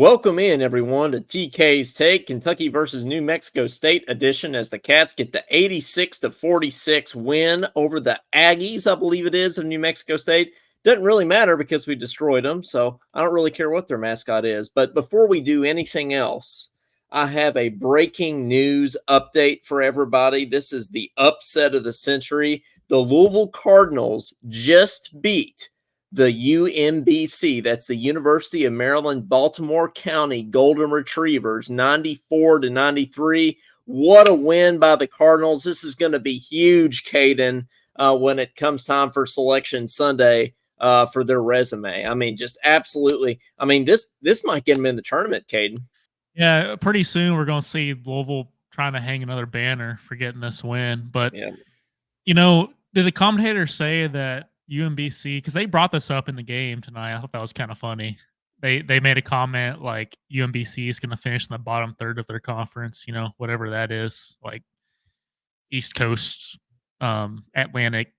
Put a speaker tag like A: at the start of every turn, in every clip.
A: Welcome in, everyone, to TK's Take, Kentucky versus New Mexico State edition, as the Cats get the 86-46 win over the Aggies, I believe it is, of New Mexico State. Doesn't really matter because we destroyed them, so I don't really care what their mascot is. But before we do anything else, I have a breaking news update for everybody. This is the upset of the century. The Louisville Cardinals just beat the UMBC, that's the University of Maryland, Baltimore County Golden Retrievers, 94-93. What a win by the Cardinals. This is going to be huge, Caden, when it comes time for Selection Sunday for their resume. I mean, just absolutely. I mean, this might get them in the tournament, Caden.
B: Yeah, pretty soon we're going to see Louisville trying to hang another banner for getting this win. But, did the commentators say that UMBC, because they brought this up in the game tonight. I thought that was kind of funny. They made a comment like UMBC is going to finish in the bottom third of their conference, whatever that is, like East Coast, Atlantic,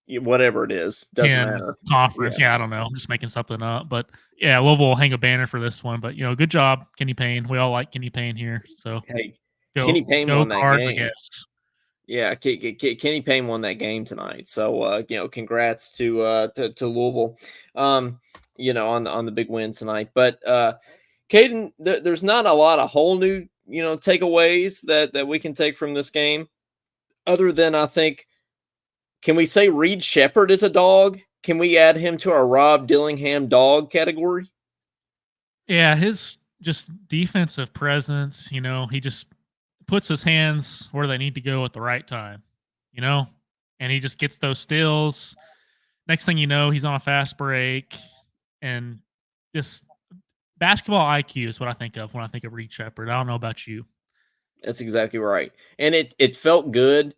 A: whatever it is, doesn't matter.
B: Conference. Yeah, I don't know. I'm just making something up. But yeah, Louisville will hang a banner for this one. But good job, Kenny Payne. We all like Kenny Payne here. So
A: hey, Kenny Payne
B: go
A: won
B: Cards,
A: that game.
B: I guess.
A: Yeah, Kenny Payne won that game tonight. So congrats to Louisville, on the big win tonight. But Caden, there's not a lot of whole new takeaways that we can take from this game, other than I think, can we say Reed Sheppard is a dog? Can we add him to our Rob Dillingham dog category?
B: Yeah, his just defensive presence. He just puts his hands where they need to go at the right time, and he just gets those steals. Next thing you know, he's on a fast break, and just basketball IQ is what I think of when I think of Reed Sheppard. I don't know about you.
A: That's exactly right. And it felt good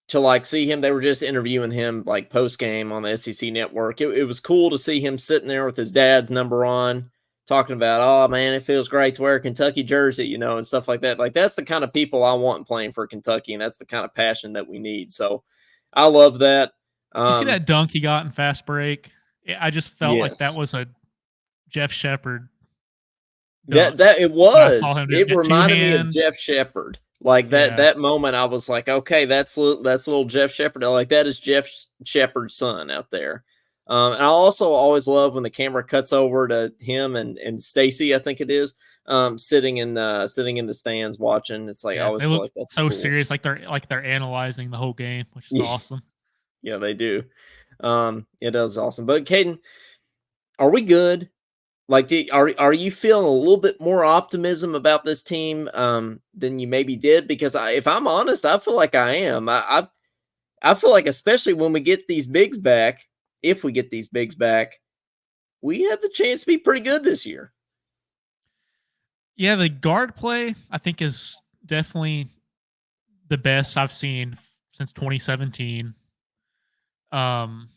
A: to see him. They were just interviewing him post game on the SEC network. It was cool to see him sitting there with his dad's number on, talking about, oh man, it feels great to wear a Kentucky jersey, and stuff like that. That's the kind of people I want playing for Kentucky, and that's the kind of passion that we need. So I love that.
B: You see that dunk he got in fast break? I just felt like that
A: Yes.
B: was a Jeff Sheppard
A: dunk. That it was. It reminded me of Jeff Sheppard. That moment, I was like, okay, that's little Jeff Sheppard. That is Jeff Sheppard's son out there. And I also always love when the camera cuts over to him and Stacy, I think it is, sitting in the stands watching. It's like, I always feel like that's
B: so cool. Serious, like they're analyzing the whole game, which is awesome.
A: Yeah, they do. It is awesome. But Caden, are we good? Are you feeling a little bit more optimism about this team than you maybe did? Because if I'm honest, I feel like I am. I feel like, especially when we get these bigs back, if we get these bigs back, we have the chance to be pretty good this year.
B: Yeah, the guard play, I think, is definitely the best I've seen since 2017. I'm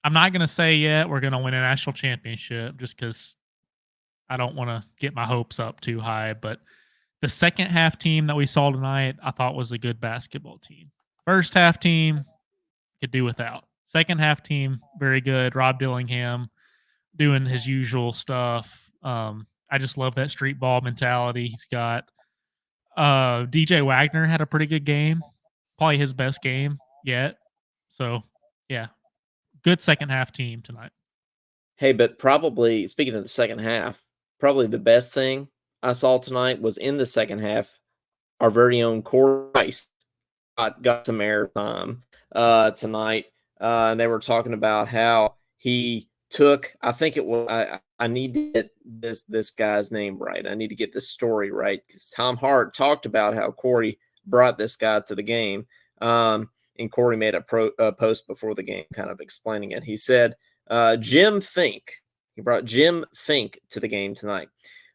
B: not going to say yet we're going to win a national championship just because I don't want to get my hopes up too high. But the second half team that we saw tonight, I thought was a good basketball team. First half team, could do without. Second half team, very good. Rob Dillingham doing his usual stuff. I just love that street ball mentality he's got. DJ Wagner had a pretty good game. Probably his best game yet. So, yeah, good second half team tonight.
A: Hey, but probably, speaking of the second half, probably the best thing I saw tonight was in the second half, our very own Corey Rice got some airtime tonight. And they were talking about how he took, I think it was, I need to get this guy's name right. I need to get this story right, because Tom Hart talked about how Corey brought this guy to the game. And Corey made a post before the game kind of explaining it. He said, Jim Fink. He brought Jim Fink to the game tonight.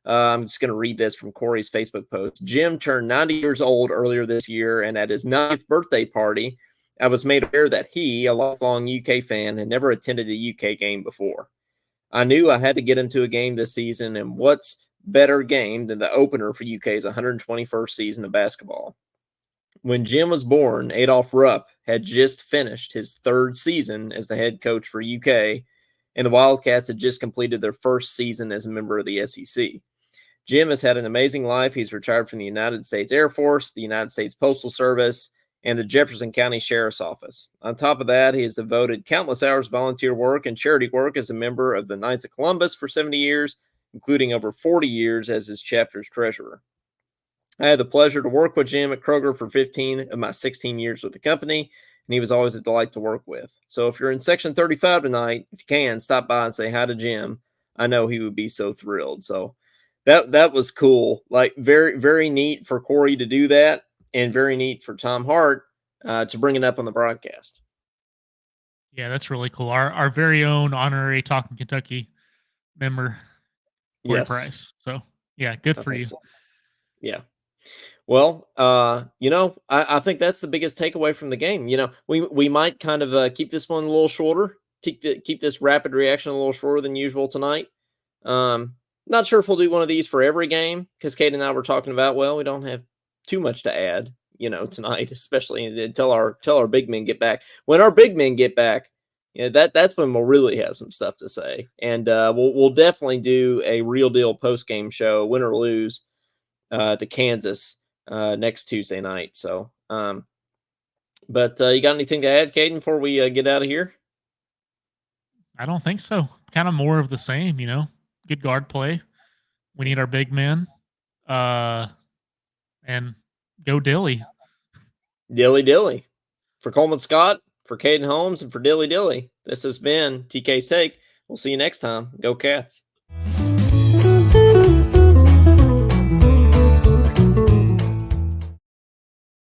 A: I'm just going to read this from Corey's Facebook post. Jim turned 90 years old earlier this year, and at his 90th birthday party, I was made aware that he, a lifelong UK fan, had never attended a UK game before. I knew I had to get him to a game this season, and what's better game than the opener for UK's 121st season of basketball? When Jim was born, Adolph Rupp had just finished his third season as the head coach for UK, and the Wildcats had just completed their first season as a member of the SEC. Jim has had an amazing life. He's retired from the United States Air Force, the United States Postal Service, and the Jefferson County Sheriff's Office. On top of that, he has devoted countless hours of volunteer work and charity work as a member of the Knights of Columbus for 70 years, including over 40 years as his chapter's treasurer. I had the pleasure to work with Jim at Kroger for 15 of my 16 years with the company, and he was always a delight to work with. So if you're in Section 35 tonight, if you can, stop by and say hi to Jim. I know he would be so thrilled. So that was cool. Like very, very neat for Corey to do that, and very neat for Tom Hart to bring it up on the broadcast.
B: Yeah, that's really cool. Our very own honorary Talking Kentucky member, Corey
A: Yes.
B: Price. So yeah, good
A: I
B: for
A: think
B: you.
A: so. Yeah. Well, I think that's the biggest takeaway from the game. We might kind of keep this one a little shorter, keep this rapid reaction a little shorter than usual tonight. Not sure if we'll do one of these for every game, because Kate and I were talking about, well, we don't have too much to add, tonight, especially until our big men get back. When our big men get back, that's when we'll really have some stuff to say, and we'll definitely do a real deal post game show, win or lose, to Kansas next Tuesday night. So, but you got anything to add, Caden, before we get out of here?
B: I don't think so. Kind of more of the same, good guard play. We need our big men. And go Dilly.
A: Dilly Dilly. For Coleman Scott, for Caden Holmes, and for Dilly Dilly, this has been TK's Take. We'll see you next time. Go Cats.